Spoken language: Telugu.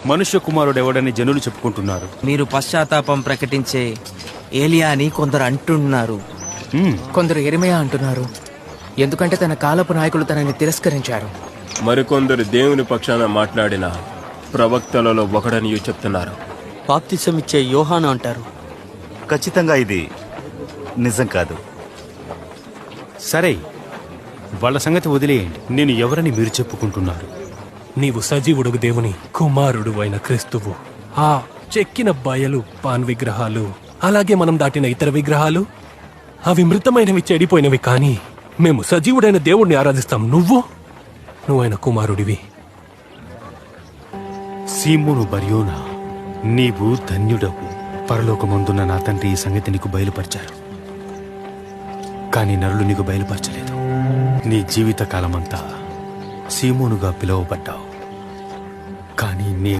మనుష్య కుమారుడెవడని జనులు చెప్పుకుంటున్నారు. మీరు పశ్చాత్తాపం ప్రకటించే ఏలియా అని కొందరు అంటున్నారు. కొందరు యెరెమయా అంటున్నారు, ఎందుకంటే తన కాలపు నాయకులు తనని తిరస్కరించారు. మరికొందరు దేవుని పక్షాన మాట్లాడిన ప్రవక్తలలో ఒకడని చెప్తున్నారు. బాప్తిసమిచ్చే యోహాను అంటారు. ఖచ్చితంగా ఇది నిజం కాదు. సరే, వాళ్ళ సంగతి వదిలేయండి. నేను ఎవరని మీరు చెప్పుకుంటున్నారు? నీవు సజీవుడుగు దేవుని కుమారుడు అయిన క్రీస్తువు. ఆ చెక్కిన బయలు పాన్ విగ్రహాలు, అలాగే మనం దాటిన ఇతర విగ్రహాలు, అవి మృతమైనవి, చెడిపోయినవి. కానీ మేము సజీవుడైన దేవుణ్ణి ఆరాధిస్తాం. నువ్వైన కుమారుడివి. సీమోను బర్యోనా, నీవు ధన్యుడవు. పరలోకమందున్న నా తండ్రి ఈ సంగతి నీకు బయలుపరిచారు, కానీ నరులు నీకు బయలుపరచలేదు. నీ జీవిత కాలమంతా సీమోనుగా పిలువబడ్డావు.